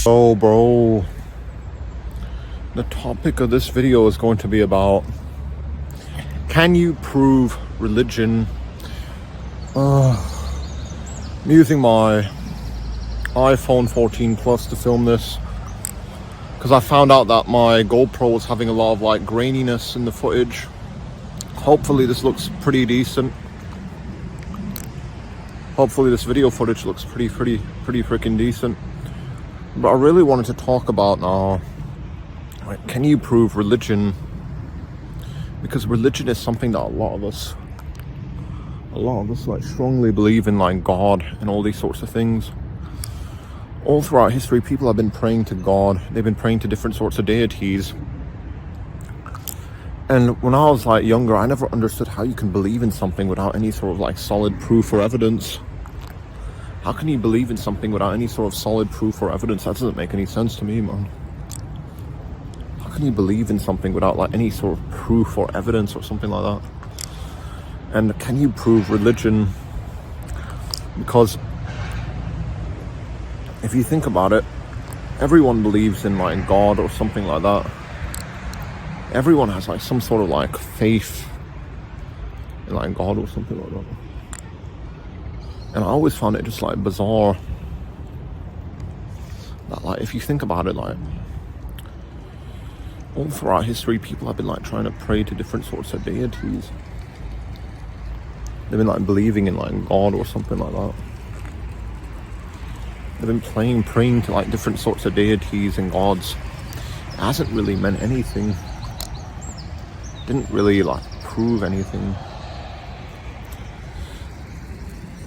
So bro, the topic of this video is going to be about, can you prove religion? I'm using my iPhone 14 Plus to film this because I found out that my GoPro was having a lot of like graininess in the footage. Hopefully this looks pretty decent. Hopefully this video footage looks pretty freaking decent. But I really wanted to talk about now, like, can you prove religion? Because religion is something that a lot of us like strongly believe in, like God and all these sorts of things. All throughout history, people have been praying to God. They've been praying to different sorts of deities. And when I was like younger, I never understood how you can believe in something without any sort of like solid proof or evidence. How can you believe in something without any sort of solid proof or evidence? That doesn't make any sense to me, man. How can you believe in something without like any sort of proof or evidence or something like that? And can you prove religion? Because if you think about it, everyone believes in like God or something like that. Everyone has like some sort of like faith in like God or something like that. And I always found it just like bizarre that, like, if you think about it, like all throughout history, people have been like trying to pray to different sorts of deities. They've been like believing in like God or something like that. They've been praying to like different sorts of deities and gods. It hasn't really meant anything. Didn't really like prove anything.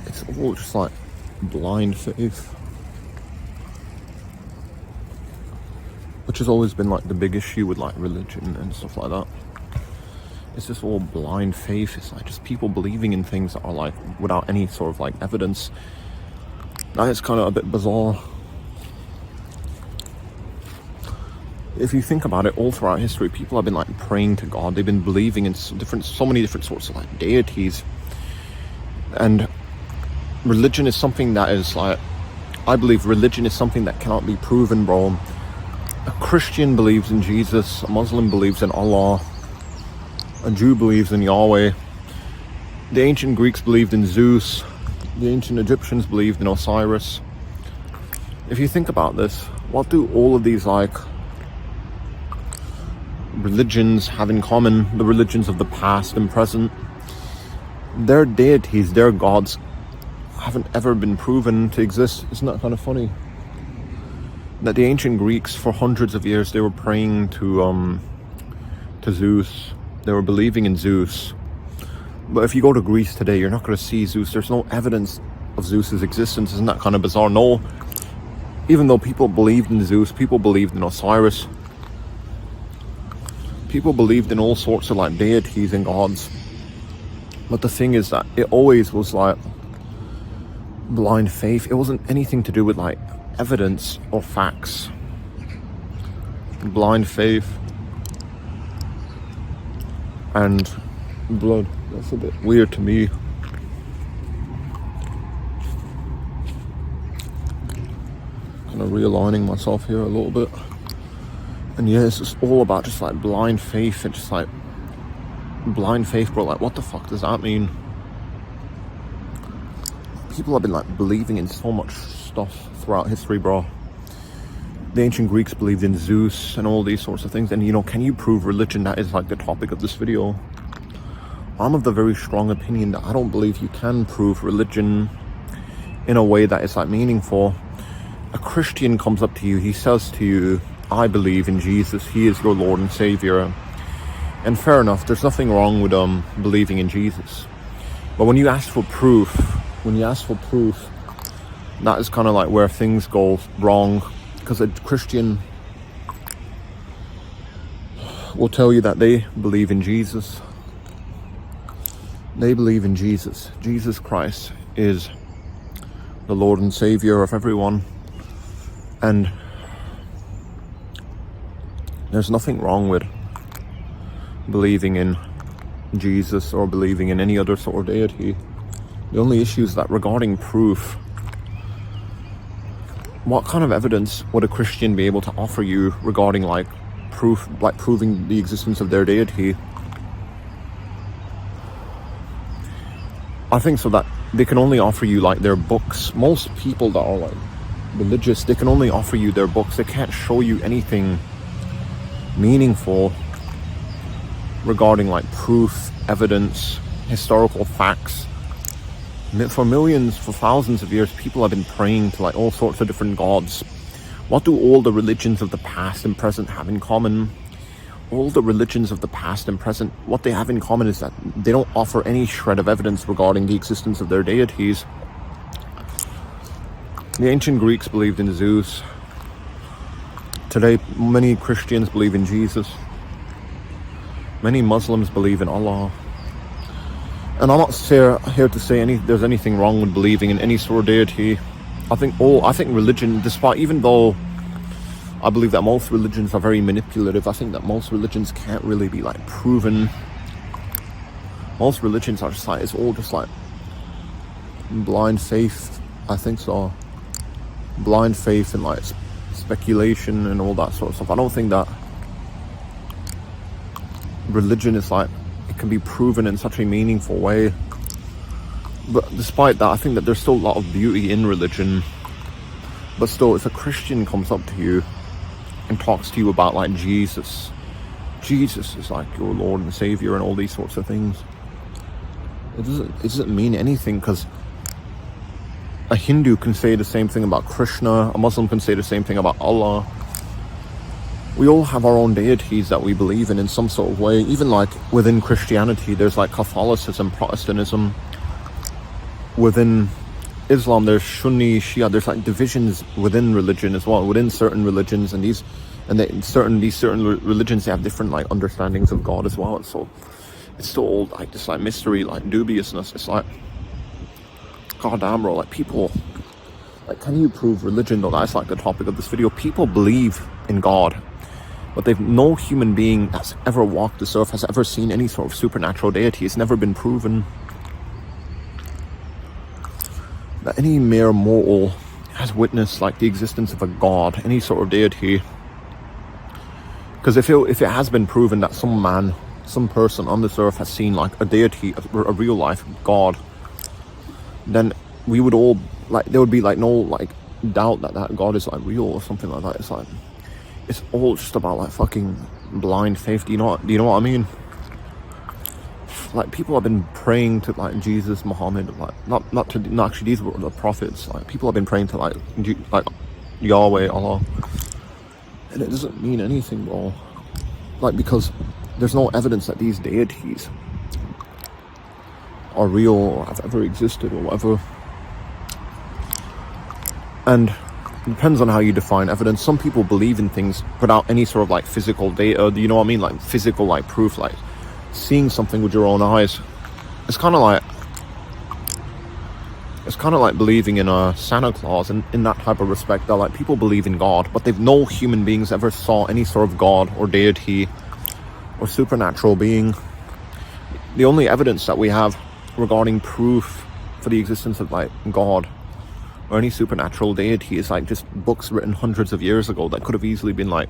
It's all just like blind faith, which has always been like the big issue with like religion and stuff like that. It's just all blind faith. It's like just people believing in things that are like without any sort of like evidence. That is kind of a bit bizarre. If you think about it, all throughout history, people have been like praying to God. They've been believing in so many different sorts of like deities. And religion is something that is like, I believe religion is something that cannot be proven, bro. A Christian believes in Jesus. A Muslim believes in Allah. A Jew believes in Yahweh. The ancient Greeks believed in Zeus. The ancient Egyptians believed in Osiris. If you think about this, what do all of these like religions have in common? The religions of the past and present, their deities, their gods haven't ever been proven to exist. Isn't that kind of funny? That the ancient Greeks, for hundreds of years, they were praying to Zeus. They were believing in Zeus. But if you go to Greece today, you're not going to see Zeus. There's no evidence of Zeus's existence. Isn't that kind of bizarre? No. Even though people believed in Zeus, people believed in Osiris. People believed in all sorts of like deities and gods. But the thing is that it always was like blind faith. It wasn't anything to do with like evidence or facts. Blind faith and blood. That's a bit weird to me. Kind of realigning myself here a little bit. And yeah, it's just all about just like blind faith and just like blind faith, bro. Like, what the fuck does that mean? People have been like believing in so much stuff throughout history, bro. The ancient Greeks believed in Zeus and all these sorts of things. And you know, can you prove religion? That is like the topic of this video. I'm of the very strong opinion that I don't believe you can prove religion in a way that is like meaningful. A Christian comes up to you, he says to you, I believe in Jesus, he is your Lord and Savior. And fair enough, there's nothing wrong with believing in Jesus. But when you ask for proof, that is kind of like where things go wrong. Because a Christian will tell you that they believe in Jesus. They believe in Jesus. Jesus Christ is the Lord and Savior of everyone. And there's nothing wrong with believing in Jesus or believing in any other sort of deity. The only issue is that regarding proof, what kind of evidence would a Christian be able to offer you regarding like proof, like proving the existence of their deity? I think so that they can only offer you like their books. Most people that are like religious, they can only offer you their books. They can't show you anything meaningful regarding like proof, evidence, historical facts. For millions, for thousands of years, people have been praying to like all sorts of different gods. What do all the religions of the past and present have in common? All the religions of the past and present, what they have in common is that they don't offer any shred of evidence regarding the existence of their deities. The ancient Greeks believed in Zeus. Today, many Christians believe in Jesus. Many Muslims believe in Allah. And I'm not here to say there's anything wrong with believing in any sort of deity. I think religion, despite, even though I believe that most religions are very manipulative, I think that most religions can't really be like proven. Most religions are just like, it's all just like blind faith. I think so. Blind faith and like speculation and all that sort of stuff. I don't think that religion is like, it can be proven in such a meaningful way. But despite that, I think that there's still a lot of beauty in religion. But still, if a Christian comes up to you and talks to you about like Jesus is like your Lord and Savior and all these sorts of things, it doesn't mean anything, because a Hindu can say the same thing about Krishna, a Muslim can say the same thing about Allah. We all have our own deities that we believe in some sort of way. Even like within Christianity, there's like Catholicism, Protestantism. Within Islam, there's Sunni, Shia. There's like divisions within religion as well, within certain religions, and these certain religions, they have different like understandings of God as well. So it's still all like this like mystery, like dubiousness. It's like, god damn, bro, like people, like, can you prove religion? Though that's like the topic of this video. People believe in God, but they've no human being that's ever walked this earth has ever seen any sort of supernatural deity. It's never been proven that any mere mortal has witnessed like the existence of a god, any sort of deity. Because if it has been proven that some person on this earth has seen like a deity, a real life god, then we would all like, there would be like no like doubt that God is like real or something like that. It's like, it's all just about like fucking blind faith. Do you know what I mean? Like, people have been praying to like Jesus, Muhammad, like not actually, these were the prophets. Like, people have been praying to like Yahweh, Allah, and it doesn't mean anything, bro. Like, because there's no evidence that these deities are real or have ever existed or whatever. And it depends on how you define evidence. Some people believe in things without any sort of like physical data. Do you know what I mean? Like physical like proof, like seeing something with your own eyes. It's kind of like believing in a Santa Claus, and in that type of respect, that like people believe in God, but they've no human beings ever saw any sort of God or deity or supernatural being. The only evidence that we have regarding proof for the existence of like God or any supernatural deity is like just books written hundreds of years ago that could have easily been like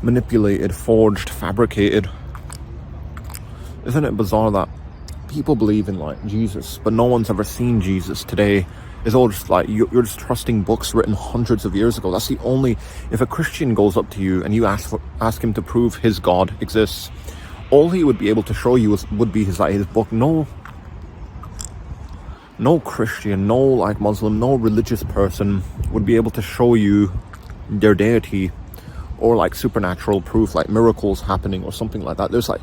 manipulated, forged, fabricated. Isn't it bizarre that people believe in like Jesus, but no one's ever seen Jesus today? It's all just like, you're just trusting books written hundreds of years ago. That's the only, if a Christian goes up to you and you ask him to prove his God exists, all he would be able to show you would be his book. No Christian, no like Muslim, no religious person would be able to show you their deity or like supernatural proof, like miracles happening or something like that. There's like,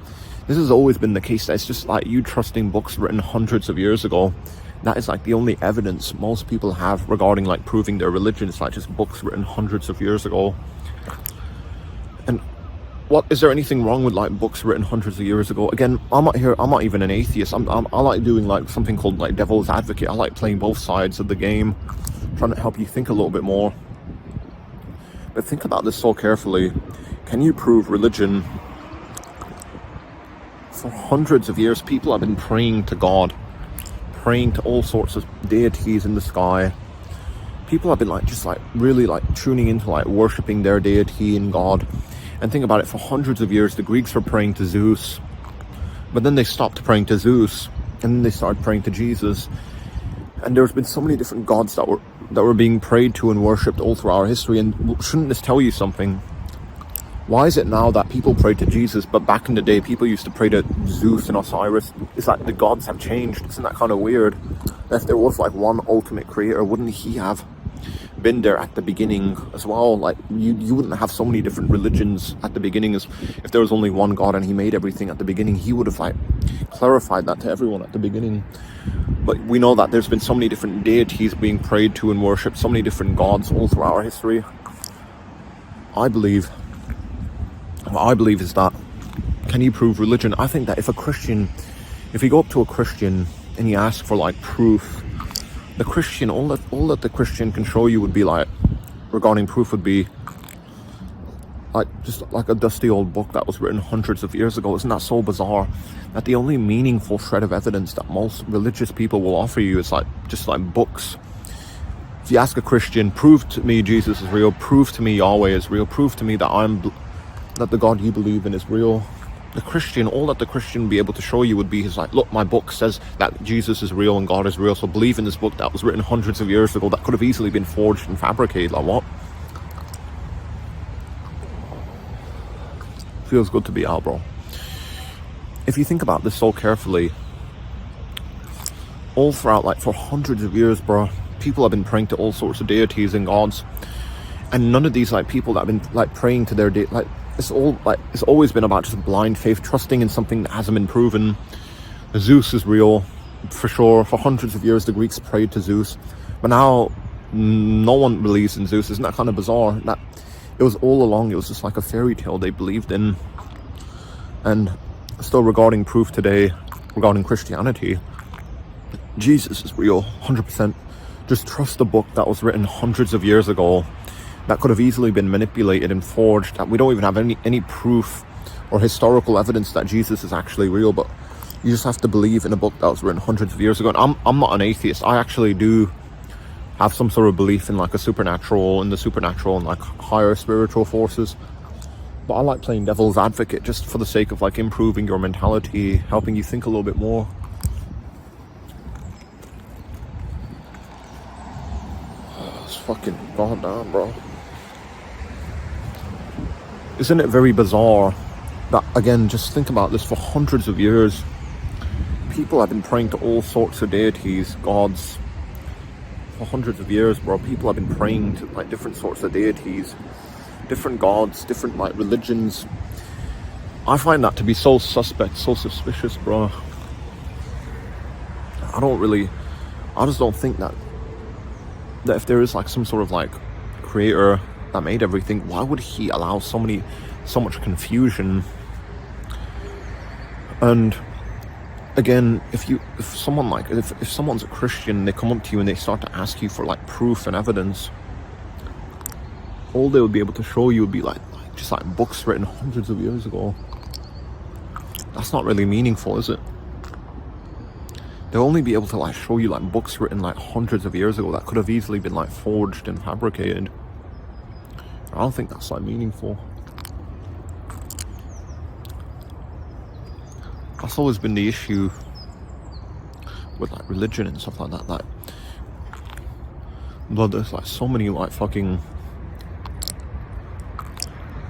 this has always been the case. That it's just like you trusting books written hundreds of years ago. That is like the only evidence most people have regarding like proving their religion. It's like just books written hundreds of years ago. And what is there anything wrong with like books written hundreds of years ago? Again, I'm not even an atheist. I like doing like something called like devil's advocate. I like playing both sides of the game, trying to help you think a little bit more. But think about this so carefully. Can you prove religion? For hundreds of years, people have been praying to God, praying to all sorts of deities in the sky. people have been like just like really like tuning into like worshipping their deity and God. And think about it, for hundreds of years the Greeks were praying to Zeus, but then they stopped praying to Zeus and then they started praying to Jesus. And there's been so many different gods that were being prayed to and worshipped all through our history. And shouldn't this tell you something? Why is it now that people pray to Jesus, but back in the day people used to pray to Zeus and Osiris? It's like the gods have changed. Isn't that kind of weird? If there was like one ultimate creator, wouldn't he have been there at the beginning as well? Like you wouldn't have so many different religions at the beginning. As if there was only one God and he made everything at the beginning, he would have like clarified that to everyone at the beginning. But we know that there's been so many different deities being prayed to and worshipped, so many different gods all throughout our history. What I believe is that, can you prove religion? I think that if you go up to a Christian and you ask for like proof, the Christian, all that the Christian can show you would be like, regarding proof, would be like just like a dusty old book that was written hundreds of years ago. Isn't that so bizarre? That the only meaningful shred of evidence that most religious people will offer you is like just like books. If you ask a Christian, prove to me Jesus is real, prove to me Yahweh is real, prove to me that the God you believe in is real. The Christian, all that the Christian would be able to show you would be his like, look, my book says that Jesus is real and God is real, so believe in this book that was written hundreds of years ago that could have easily been forged and fabricated. Like what? Feels good to be out, bro. If you think about this so carefully, all throughout, like for hundreds of years, bro, people have been praying to all sorts of deities and gods, and none of these like people that have been like praying to their like it's always been about just blind faith, trusting in something that hasn't been proven. Zeus is real, for sure. For hundreds of years the Greeks prayed to Zeus, but now no one believes in Zeus. Isn't that kind of bizarre? That it was all along, it was just like a fairy tale they believed in. And still, regarding proof today, regarding Christianity, Jesus is real, 100%. Just trust the book that was written hundreds of years ago, that could have easily been manipulated and forged, that we don't even have any proof or historical evidence that Jesus is actually real. But you just have to believe in a book that was written hundreds of years ago. And I'm not an atheist. I actually do have some sort of belief in like the supernatural and like higher spiritual forces. But I like playing devil's advocate just for the sake of like improving your mentality, helping you think a little bit more. It's fucking goddamn, bro. Isn't it very bizarre that, again, just think about this, for hundreds of years people have been praying to all sorts of deities, gods. For hundreds of years, bro, people have been praying to like different sorts of deities, different gods, different like religions. I find that to be so suspect, so suspicious, bro. I just don't think that if there is like some sort of like creator that made everything, why would he allow so much confusion? And again, if someone's a Christian, they come up to you and they start to ask you for like proof and evidence, all they would be able to show you would be like just like books written hundreds of years ago. That's not really meaningful, is it? They'll only be able to like show you like books written like hundreds of years ago that could have easily been like forged and fabricated. I don't think that's like meaningful. That's always been the issue with like religion and stuff like that. Like, but there's like so many like fucking.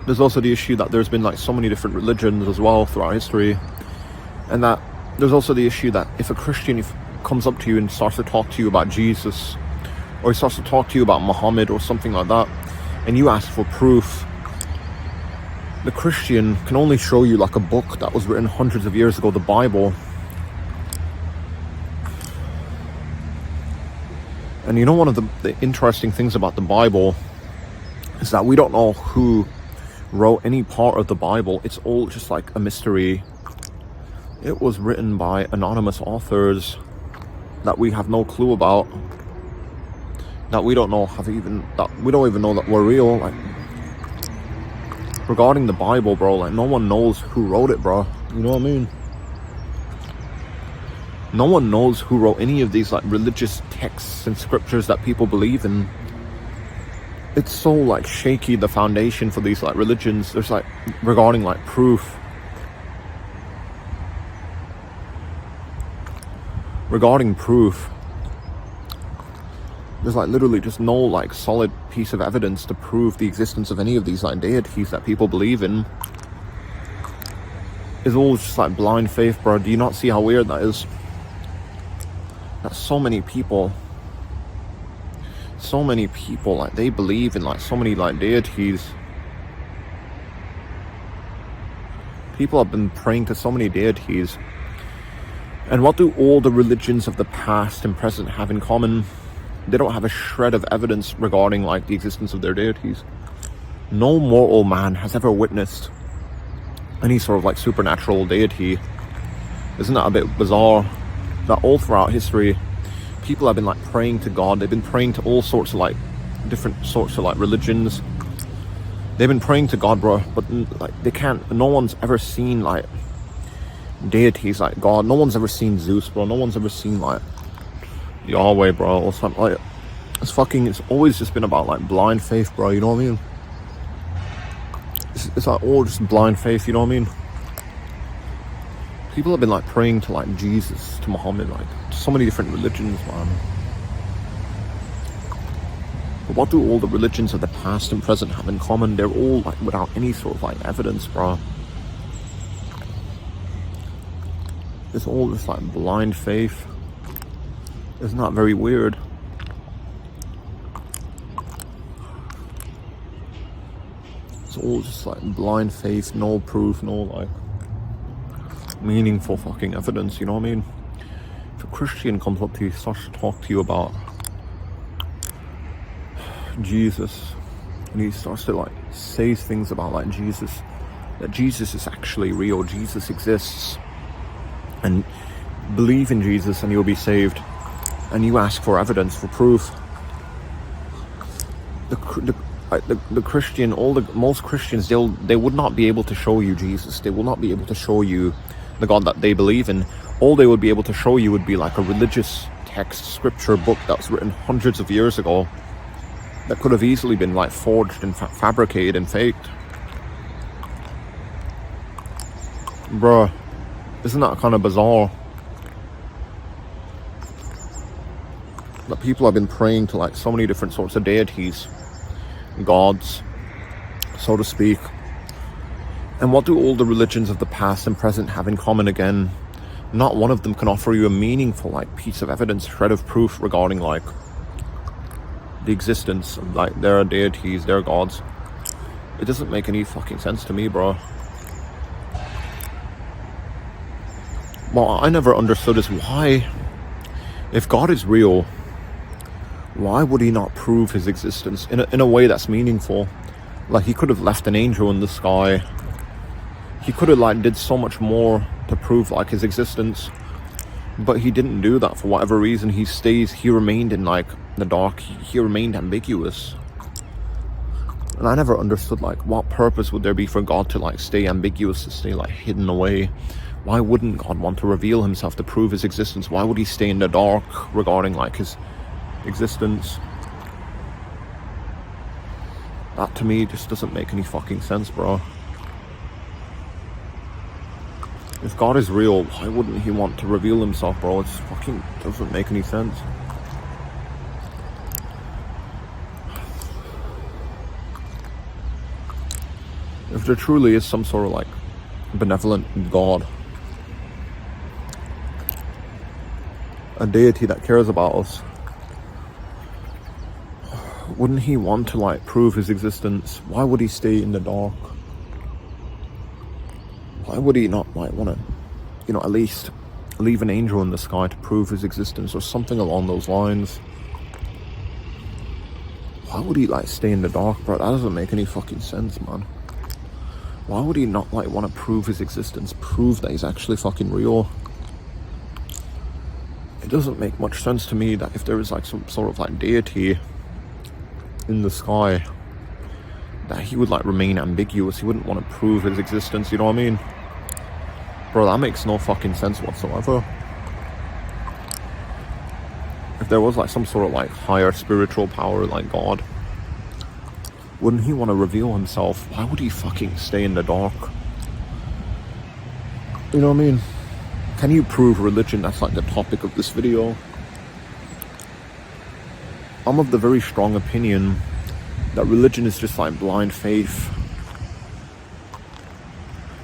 There's also the issue that there's been like so many different religions as well throughout history, and that there's also the issue that if a Christian comes up to you and starts to talk to you about Jesus, or he starts to talk to you about Muhammad or something like that, and you ask for proof, the Christian can only show you like a book that was written hundreds of years ago, the Bible. And you know, one of the interesting things about the Bible is that we don't know who wrote any part of the Bible. It's all just like a mystery. It was written by anonymous authors that we have no clue about, that we don't even know that we're real. Like, regarding the Bible, bro, like no one knows who wrote it, bro. You know what I mean? No one knows who wrote any of these like religious texts and scriptures that people believe in. it's so like shaky, the foundation for these like religions. There's like regarding like proof. Regarding proof, there's like literally just no like solid piece of evidence to prove the existence of any of these like deities that people believe in. It's all just like blind faith, bro. Do you not see how weird that is? That so many people like they believe in like so many like deities. People have been praying to so many deities. And what do all the religions of the past and present have in common? They don't have a shred of evidence regarding like the existence of their deities. No mortal man has ever witnessed any sort of like supernatural deity. Isn't that a bit bizarre? That all throughout history, people have been like praying to God. They've been praying to all sorts of like different sorts of like religions. They've been praying to God, bro, but like they can't. No one's ever seen like deities like God. No one's ever seen Zeus, bro. No one's ever seen like Yahweh, bro, or something like it's always just been about like blind faith, bro, you know what I mean? It's like all just blind faith, you know what I mean? People have been like praying to like Jesus, to Muhammad, like to so many different religions, man. But what do all the religions of the past and present have in common? They're all like without any sort of like evidence, bro. It's all just like blind faith. Isn't that very weird? It's all just like blind faith, no proof, no like meaningful fucking evidence, you know what I mean? If a Christian comes up to you, starts to talk to you about Jesus, and he starts to like say things about like Jesus, that Jesus is actually real, Jesus exists, and believe in Jesus and you'll be saved, and you ask for evidence, for proof, the Christian, most Christians, they would not be able to show you Jesus. They will not be able to show you the God that they believe in. All they would be able to show you would be like a religious text, scripture book that was written hundreds of years ago, that could have easily been like forged and fabricated and faked. Bruh, isn't that kind of bizarre? That people have been praying to like so many different sorts of deities, gods, so to speak. And what do all the religions of the past and present have in common again? Not one of them can offer you a meaningful like piece of evidence, shred of proof regarding like the existence of like their deities, their gods. It doesn't make any fucking sense to me, bro. What I never understood is why, if God is real, why would he not prove his existence in a way that's meaningful? Like, he could have left an angel in the sky. He could have like did so much more to prove like his existence, but he didn't do that for whatever reason. He remained in like the dark. He remained ambiguous. And I never understood like what purpose would there be for God to like stay ambiguous, to stay like hidden away. Why wouldn't God want to reveal himself to prove his existence? Why would he stay in the dark regarding like his existence? That to me just doesn't make any fucking sense, bro. If God is real, why wouldn't he want to reveal himself, bro? It just fucking doesn't make any sense. If there truly is some sort of like benevolent God, a deity that cares about us, wouldn't he want to like prove his existence? Why would he stay in the dark? Why would he not like want to, you know, at least leave an angel in the sky to prove his existence or something along those lines? Why would he like stay in the dark, bro? That doesn't make any fucking sense, man. Why would he not like want to prove his existence, prove that he's actually fucking real? It doesn't make much sense to me that if there is like some sort of like deity in the sky, that he would like remain ambiguous. He wouldn't want to prove his existence, you know what I mean? Bro, that makes no fucking sense whatsoever. If there was like some sort of like higher spiritual power like God, Wouldn't he want to reveal himself? Why would he fucking stay in the dark? You know what I mean? Can you prove religion? That's like the topic of this video. I'm of the very strong opinion that religion is just like blind faith.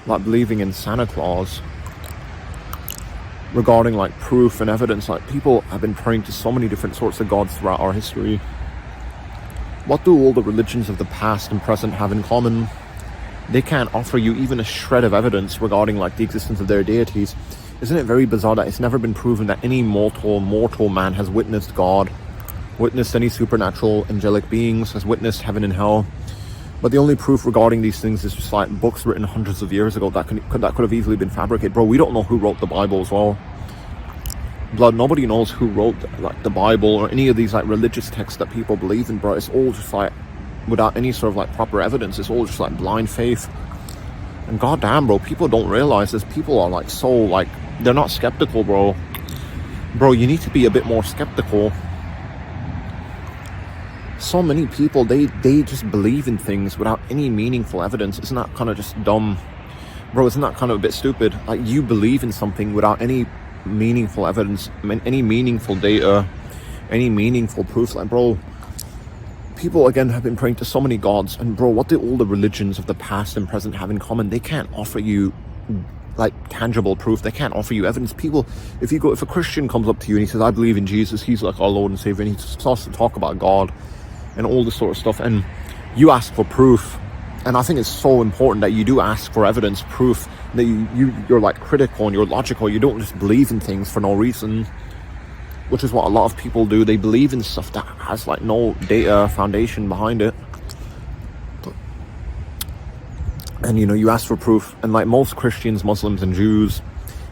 Like believing in Santa Claus. Regarding like proof and evidence, like people have been praying to so many different sorts of gods throughout our history. What do all the religions of the past and present have in common? They can't offer you even a shred of evidence regarding like the existence of their deities. Isn't it very bizarre that it's never been proven that any mortal man has witnessed God, witnessed any supernatural angelic beings, has witnessed heaven and hell? But the only proof regarding these things is just like books written hundreds of years ago that could have easily been fabricated. Bro, we don't know who wrote the Bible as well. Blood, nobody knows who wrote like the Bible or any of these like religious texts that people believe in, bro. It's all just like without any sort of like proper evidence. It's all just like blind faith. And goddamn, bro, people don't realize this. People are like so like, they're not skeptical, bro. Bro, you need to be a bit more skeptical. So many people, they just believe in things without any meaningful evidence. Isn't that kind of just dumb? Bro, isn't that kind of a bit stupid? Like, you believe in something without any meaningful evidence, any meaningful data, any meaningful proof. Like, bro, people, again, have been praying to so many gods. And, bro, what do all the religions of the past and present have in common? They can't offer you, like, tangible proof. They can't offer you evidence. People, if a Christian comes up to you and he says, I believe in Jesus, he's like our Lord and Savior, and he starts to talk about God and all this sort of stuff, and you ask for proof. And I think it's so important that you do ask for evidence, proof, that you're like critical and you're logical. You don't just believe in things for no reason, which is what a lot of people do. They believe in stuff that has like no data foundation behind it. And you know, you ask for proof. And like most Christians, Muslims and Jews,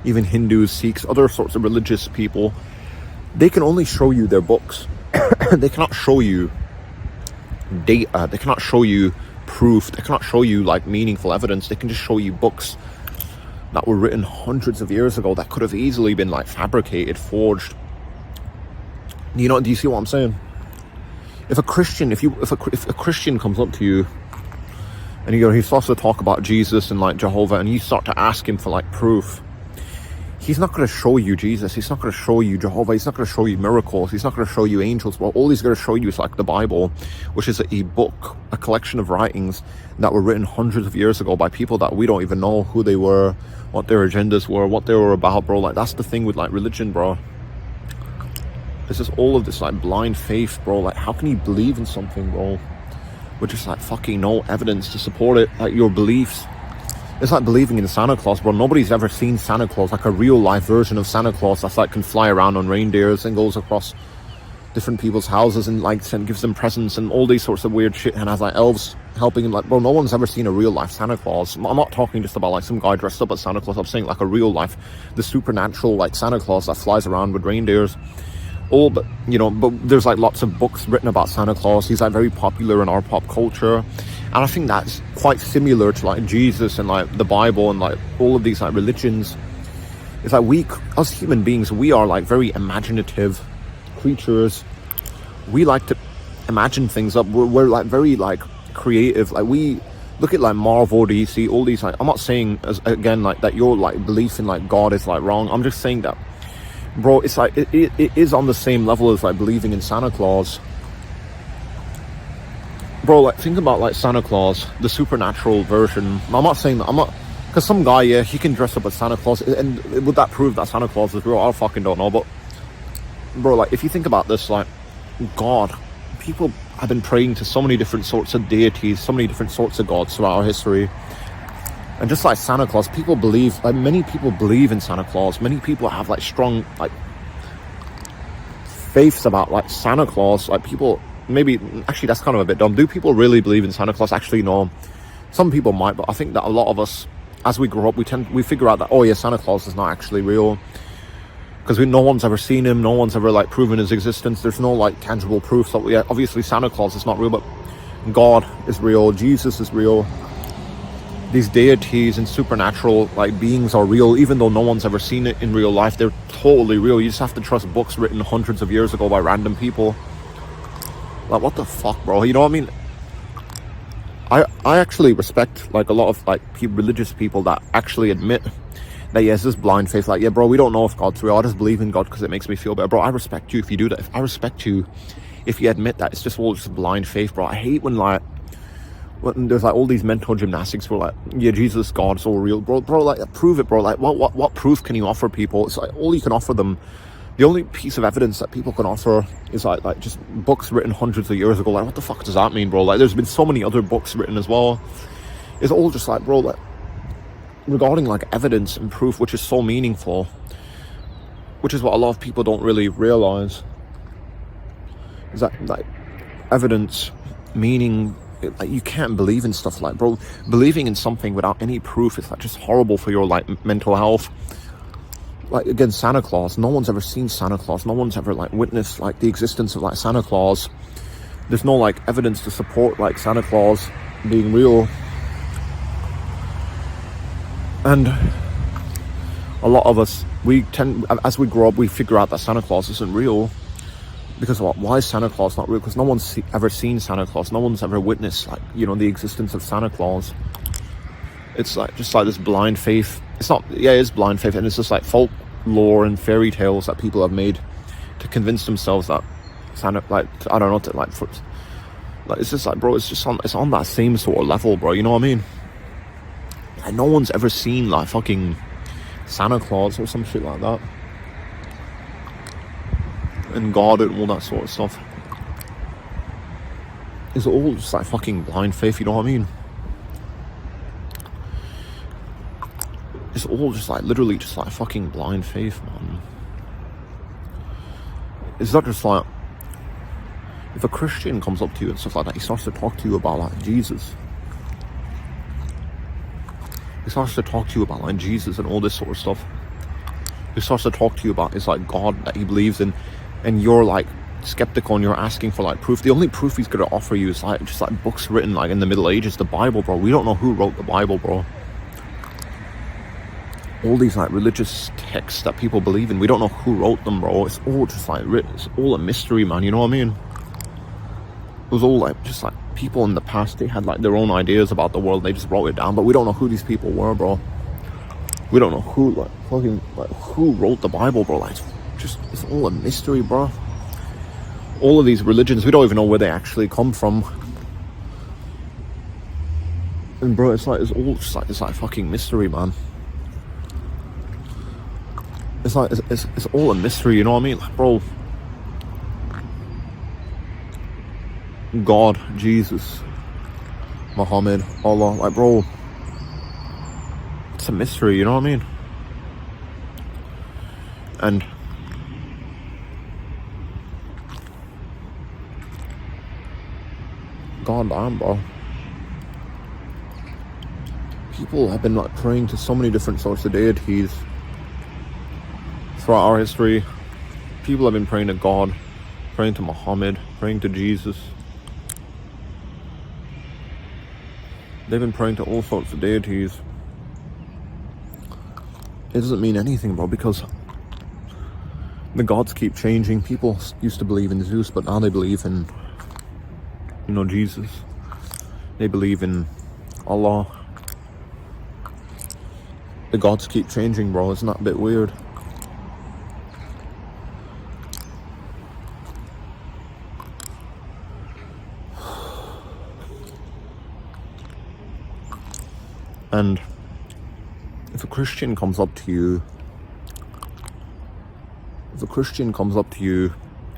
even Hindus, Sikhs, other sorts of religious people, they can only show you their books. They cannot show you data. They cannot show you proof. They cannot show you like meaningful evidence. They can just show you books that were written hundreds of years ago that could have easily been like fabricated, forged. You know, do you see what I'm saying? If a Christian comes up to you and he starts to talk about Jesus and like Jehovah, and you start to ask him for like proof, he's not going to show you Jesus. He's not going to show you Jehovah. He's not going to show you miracles. He's not going to show you angels. Well, all he's going to show you is like the Bible, which is a book, a collection of writings that were written hundreds of years ago by people that we don't even know who they were, what their agendas were, what they were about, bro. Like, that's the thing with like religion, bro. It's just all of this like blind faith, bro. Like, how can you believe in something, bro, with just like fucking no evidence to support it? Like, your beliefs. It's like believing in Santa Claus, bro. Nobody's ever seen Santa Claus, like a real life version of Santa Claus that's like can fly around on reindeers and goes across different people's houses and like gives them presents and all these sorts of weird shit, and has like elves helping him. Like, bro, no one's ever seen a real life Santa Claus. I'm not talking just about like some guy dressed up as Santa Claus. I'm saying like a real life, the supernatural like Santa Claus that flies around with reindeers. But there's like lots of books written about Santa Claus. He's like very popular in our pop culture. And I think that's quite similar to like Jesus and like the Bible and like all of these like religions. It's like we, as human beings, we are like very imaginative creatures. We like to imagine things up. We're like very like creative. Like, we look at like Marvel, DC, all these like, I'm not saying again like that your like belief in like God is like wrong. I'm just saying that, bro, it's like it is on the same level as like believing in Santa Claus. Bro, like, think about like Santa Claus, the supernatural version. I'm not saying that, because some guy, yeah, he can dress up as Santa Claus, and would that prove that Santa Claus is real? I fucking don't know. But bro, like, if you think about this, like, God, people have been praying to so many different sorts of deities, so many different sorts of gods throughout our history. And just like Santa Claus, people believe, like, many people believe in Santa Claus. Many people have like strong like faiths about like Santa Claus. Like, people, maybe, actually that's kind of a bit dumb. Do people really believe in Santa Claus? Actually, no. Some people might, but I think that a lot of us, as we grow up, we figure out that, oh yeah, Santa Claus is not actually real, because no one's ever seen him, no one's ever like proven his existence. There's no like tangible proof. So yeah, obviously Santa Claus is not real, but God is real, Jesus is real. These deities and supernatural like beings are real, even though no one's ever seen it in real life. They're totally real. You just have to trust books written hundreds of years ago by random people. Like, what the fuck, bro? You know what I mean? I actually respect like a lot of like religious people that actually admit that yes, this blind faith, like, yeah, bro, we don't know if God's real, I just believe in God because it makes me feel better. Bro, I respect you if you do that. I respect you if you admit that it's just all just blind faith, bro. I hate when when there's like all these mental gymnastics where like, yeah, Jesus, God's all real, bro, like prove it, bro. Like what proof can you offer people? It's like all you can offer them, the only piece of evidence that people can offer is like just books written hundreds of years ago. Like, what the fuck does that mean, bro? Like, there's been so many other books written as well. It's all just like, bro, like regarding like evidence and proof, which is so meaningful, which is what a lot of people don't really realize, is that like evidence, meaning, like you can't believe in stuff like, bro, believing in something without any proof is like just horrible for your like mental health. Like, again, Santa Claus, no one's ever seen Santa Claus, no one's ever like witnessed like the existence of like Santa Claus. There's no like evidence to support like Santa Claus being real. And a lot of us, we tend, as we grow up, we figure out that Santa Claus isn't real. Because why is Santa Claus not real? Because no one's ever seen Santa Claus. No one's ever witnessed, like, you know, the existence of Santa Claus. It's like just like this blind faith. It's not, yeah, it is blind faith, and it's just like folklore and fairy tales that people have made to convince themselves that Santa, like, I don't know, to like it's just like, bro, it's on that same sort of level, bro. You know what I mean? Like, no one's ever seen like fucking Santa Claus or some shit like that, and God and all that sort of stuff. It's all just like fucking blind faith. You know what I mean? It's all just like literally just like fucking blind faith, man. It's not just like if a Christian comes up to you and stuff like that, he starts to talk to you about like Jesus. He starts to talk to you about like Jesus and all this sort of stuff. He starts to talk to you about it's like God that he believes in, and you're like skeptical and you're asking for like proof. The only proof he's gonna offer you is like just like books written like in the Middle Ages, the Bible, bro. We don't know who wrote the Bible, bro. All these like religious texts that people believe in, we don't know who wrote them, bro. It's all just like written. It's all a mystery, man. You know what I mean? It was all like just like people in the past, they had like their own ideas about the world, they just wrote it down, but we don't know who these people were, bro. We don't know who like fucking like who wrote the Bible, bro. Like it's all a mystery, bro. All of these religions, we don't even know where they actually come from. And bro, it's all just like it's like fucking mystery, man. It's like it's all a mystery, you know what I mean? Like, bro, God, Jesus, Muhammad, Allah, like, bro, it's a mystery, you know what I mean? And God damn, bro, people have been like praying to so many different sorts of deities throughout our history. People have been praying to God, praying to Muhammad, praying to Jesus. They've been praying to all sorts of deities. It doesn't mean anything, bro, because the gods keep changing. People used to believe in Zeus, but now they believe in, you know, Jesus. They believe in Allah. The gods keep changing, bro. Isn't that a bit weird? And if a Christian comes up to you,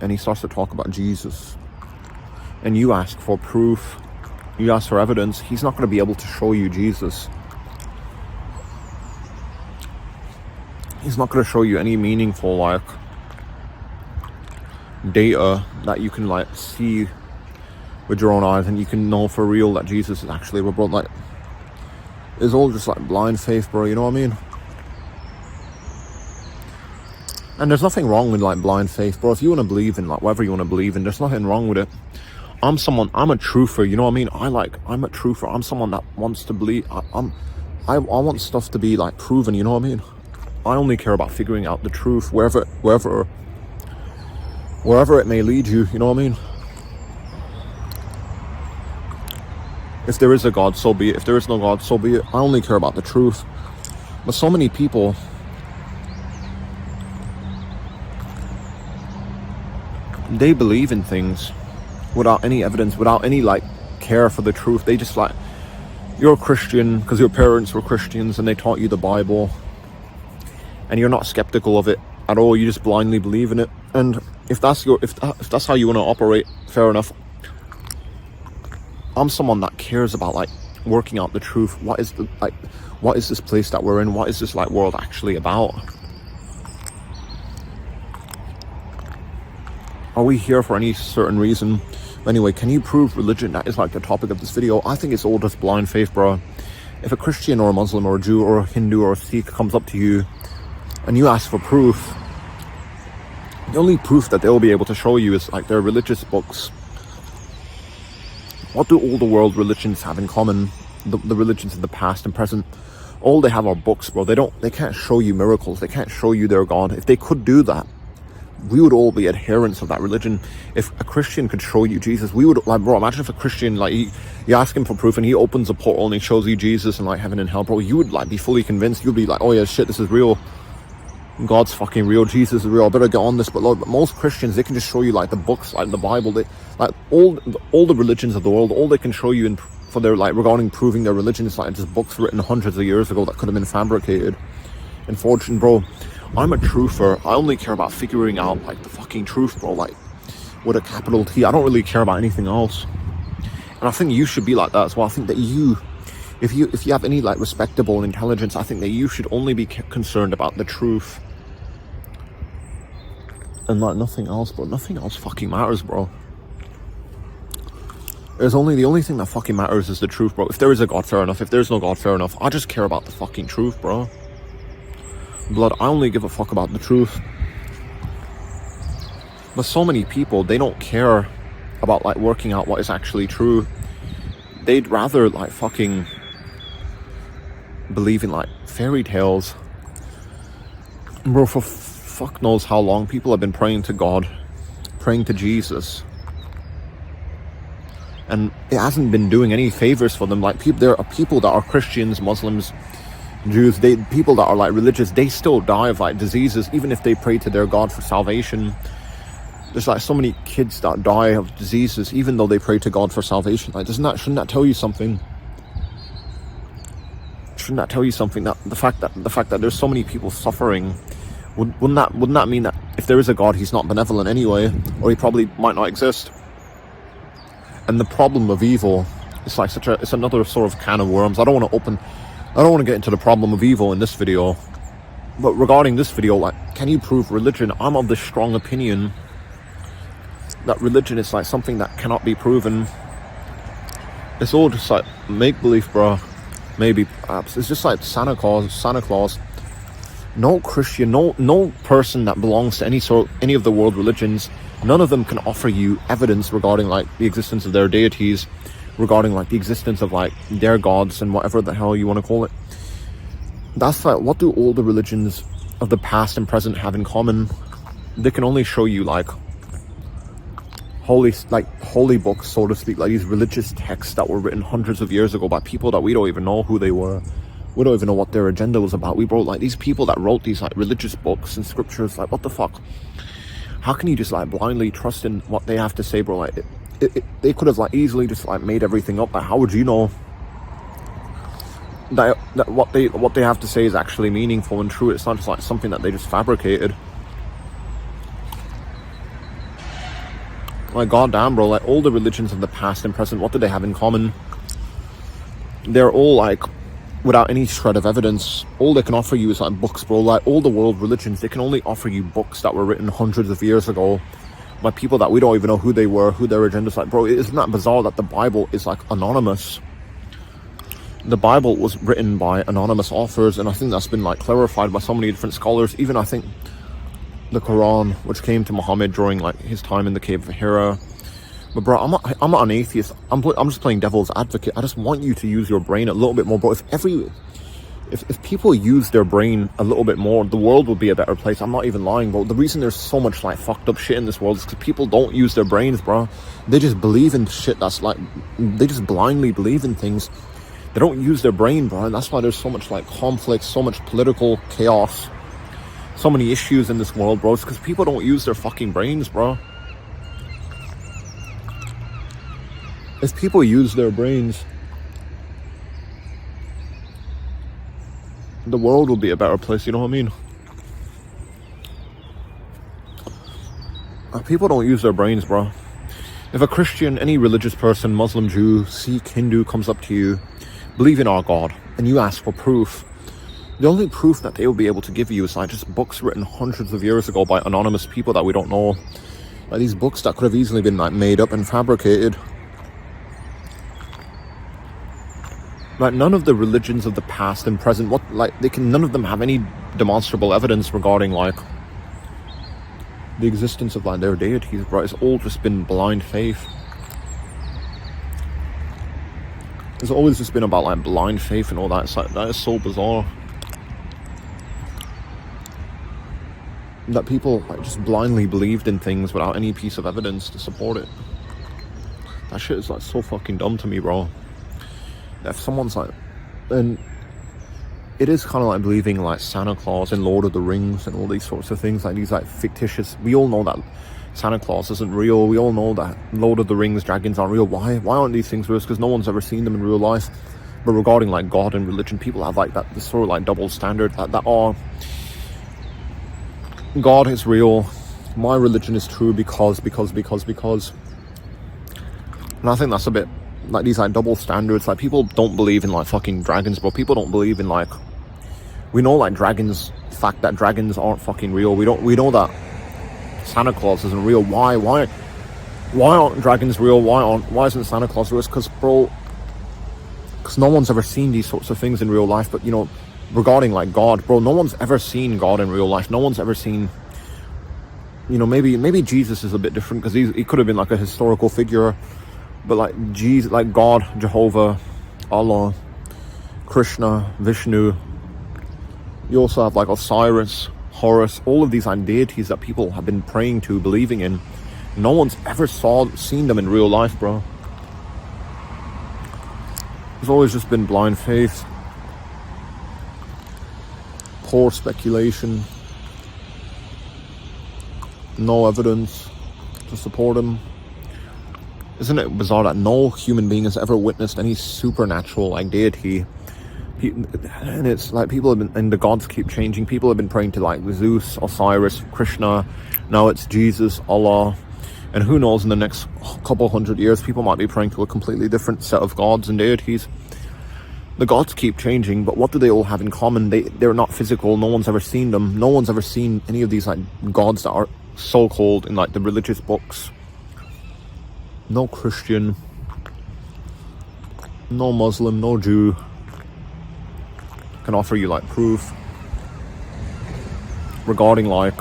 and he starts to talk about Jesus, and you ask for proof, you ask for evidence, he's not going to be able to show you Jesus. He's not going to show you any meaningful like data that you can like see with your own eyes, and you can know for real that Jesus is actually real, bro. Like, it's all just like blind faith, bro, you know what I mean? And there's nothing wrong with like blind faith, bro. If you want to believe in like whatever you want to believe in, there's nothing wrong with it. I'm a truther, you know what I mean? I'm a truther. I'm someone that wants to believe. I want stuff to be like proven, you know what I mean? I only care about figuring out the truth wherever it may lead you, you know what I mean? If there is a God, so be it. If there is no God, so be it. I only care about the truth. But so many people, they believe in things without any evidence, without any like care for the truth. They just like, you're a Christian because your parents were Christians and they taught you the Bible, and you're not skeptical of it at all. You just blindly believe in it. And if that's how you want to operate, fair enough. I'm someone that cares about like working out the truth. What is this place that we're in? What is this like world actually about? Are we here for any certain reason? Anyway, can you prove religion? That is like the topic of this video. I think it's all just blind faith, bro. If a Christian or a Muslim or a Jew or a Hindu or a Sikh comes up to you and you ask for proof, the only proof that they'll be able to show you is like their religious books. What do all the world religions have in common? The religions of the past and present, all they have are books, bro. They can't show you miracles. They can't show you their God. If they could do that, we would all be adherents of that religion. If a Christian could show you Jesus, we would, like, bro, imagine if a Christian, like, you ask him for proof and he opens a portal and he shows you Jesus and like heaven and hell, bro, you would like be fully convinced. You'd be like, oh yeah, shit, this is real. God's fucking real. Jesus is real. I better get on this. But Lord, most Christians, they can just show you like the books, like the Bible. They like all the religions of the world. All they can show you for their like regarding proving their religion is like just books written hundreds of years ago that could have been fabricated and forged. And bro, I'm a truther. I only care about figuring out like the fucking truth, bro. Like with a capital T. I don't really care about anything else. And I think you should be like that as well. I think that if you have any like respectable intelligence, I think that you should only be concerned about the truth. And like nothing else, bro. Nothing else fucking matters, bro. The only thing that fucking matters is the truth, bro. If there is a God, fair enough. If there's no God, fair enough. I just care about the fucking truth, bro. Blood, I only give a fuck about the truth. But so many people, they don't care about like working out what is actually true. They'd rather like fucking believe in like fairy tales. Bro, for fuck knows how long people have been praying to God, praying to Jesus, and it hasn't been doing any favors for them. Like there are people that are Christians, Muslims, Jews, people that are like religious, they still die of like diseases even if they pray to their God for salvation. There's like so many kids that die of diseases even though they pray to God for salvation. Like shouldn't that tell you something? Shouldn't that tell you something, that the fact that there's so many people suffering? Wouldn't that mean that if there is a God, he's not benevolent anyway, or he probably might not exist? And the problem of evil, it's like it's another sort of can of worms. I don't want to get into the problem of evil in this video, but regarding this video, like, can you prove religion? I'm of the strong opinion that religion is like something that cannot be proven. It's all just like make believe, bro. Maybe, perhaps it's just like Santa Claus. No Christian, no person that belongs to any of the world religions, none of them can offer you evidence regarding like the existence of their deities, regarding like the existence of like their gods and whatever the hell you want to call it. That's like, what do all the religions of the past and present have in common? They can only show you like holy books, so to speak, like these religious texts that were written hundreds of years ago by people that we don't even know who they were. We don't even know what their agenda was about. We brought like these people that wrote these like religious books and scriptures. Like, what the fuck? How can you just like blindly trust in what they have to say, bro? Like, they could have like easily just like made everything up. Like, how would you know that what they have to say is actually meaningful and true? It's not just like something that they just fabricated. Like, goddamn, bro. Like, all the religions of the past and present, what do they have in common? They're all like, without any shred of evidence, all they can offer you is like books, bro. Like all the world religions, they can only offer you books that were written hundreds of years ago by people that we don't even know who they were, who their agenda's like. Bro, isn't that bizarre that the Bible is like anonymous? The Bible was written by anonymous authors, and I think that's been like clarified by so many different scholars. Even I think the Quran, which came to Muhammad during like his time in the cave of Hira. But bro, I'm not an atheist. I'm just playing devil's advocate. I just want you to use your brain a little bit more, bro. If people use their brain a little bit more, the world would be a better place. I'm not even lying, bro. The reason there's so much like fucked up shit in this world is because people don't use their brains, bro. They just believe in shit that's like, they just blindly believe in things. They don't use their brain, bro. And that's why there's so much like conflict, so much political chaos, so many issues in this world, bro. It's because people don't use their fucking brains, bro. If people use their brains, the world will be a better place, you know what I mean? People don't use their brains, bro. If a Christian, any religious person, Muslim, Jew, Sikh, Hindu comes up to you, believe in our God, and you ask for proof, the only proof that they will be able to give you is like just books written hundreds of years ago by anonymous people that we don't know. Like these books that could have easily been like made up and fabricated. Like none of the religions of the past and present, none of them have any demonstrable evidence regarding like the existence of like their deities, bro. It's all just been blind faith. It's always just been about like blind faith and all that. It's like, that is so bizarre. That people like just blindly believed in things without any piece of evidence to support it. That shit is like so fucking dumb to me, bro. If someone's like, and it is kind of like believing like Santa Claus and Lord of the Rings and all these sorts of things, like these like fictitious, we all know that Santa Claus isn't real, we all know that Lord of the Rings dragons aren't real. Why aren't these things real? It's because no one's ever seen them in real life. But regarding like God and religion, people have like that, this sort of like double standard that God is real, my religion is true because, and I think that's a bit like these like double standards. Like people don't believe in like fucking dragons, bro. People don't believe in like, we know like dragons, the fact that dragons aren't fucking real. We know that Santa Claus isn't real. Why aren't dragons real? Why isn't Santa Claus real? It's because no one's ever seen these sorts of things in real life. But you know, regarding like God, bro, no one's ever seen God in real life. No one's ever seen, you know, maybe Jesus is a bit different because he could have been like a historical figure. But like Jesus, like God, Jehovah, Allah, Krishna, Vishnu. You also have like Osiris, Horus, all of these like deities that people have been praying to, believing in. No one's ever seen them in real life, bro. It's always just been blind faith, poor speculation, no evidence to support them. Isn't it bizarre that no human being has ever witnessed any supernatural like deity? And it's like people have been, and the gods keep changing. People have been praying to like Zeus, Osiris, Krishna. Now it's Jesus, Allah. And who knows, in the next couple hundred years, people might be praying to a completely different set of gods and deities. The gods keep changing, but what do they all have in common? They're not physical. No one's ever seen them. No one's ever seen any of these like gods that are so-called in like the religious books. No Christian, no Muslim, no Jew can offer you like proof regarding like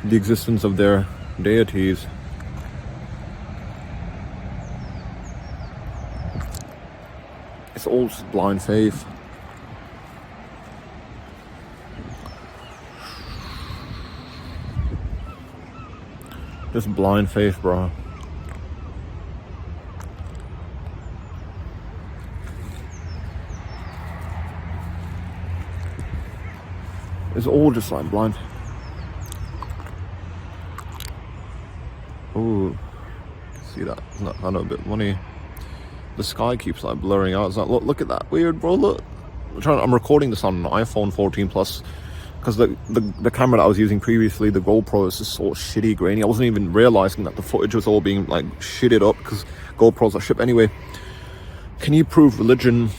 the existence of their deities. It's all just blind faith. Just blind faith, bro. It's all just like blind. Ooh, see that? Isn't that kind of a bit funny? The sky keeps like blurring out. It's like, look at that weird, bro. Look, I'm recording this on an iPhone 14 Plus. Because the camera that I was using previously, the GoPro, is just so shitty, grainy. I wasn't even realizing that the footage was all being like shitted up because GoPros are shipped anyway. Can you prove religion?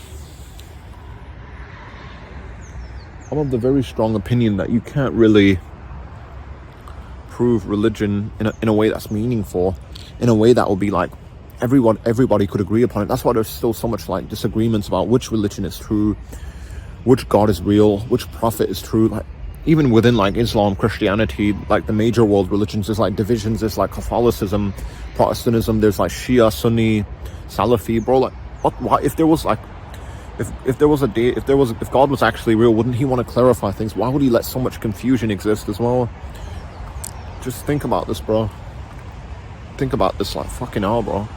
I'm of the very strong opinion that you can't really prove religion in a way that's meaningful, in a way that will be like everybody could agree upon it. That's why there's still so much like disagreements about which religion is true, which God is real, which prophet is true. Like even within like Islam, Christianity, like the major world religions, there's like divisions. There's like Catholicism, Protestantism, there's like Shia, Sunni, Salafi, bro. Like what if there was like If there was a day, if God was actually real, wouldn't he want to clarify things? Why would he let so much confusion exist as well? Just think about this, bro. Think about this, like, fucking hell, bro.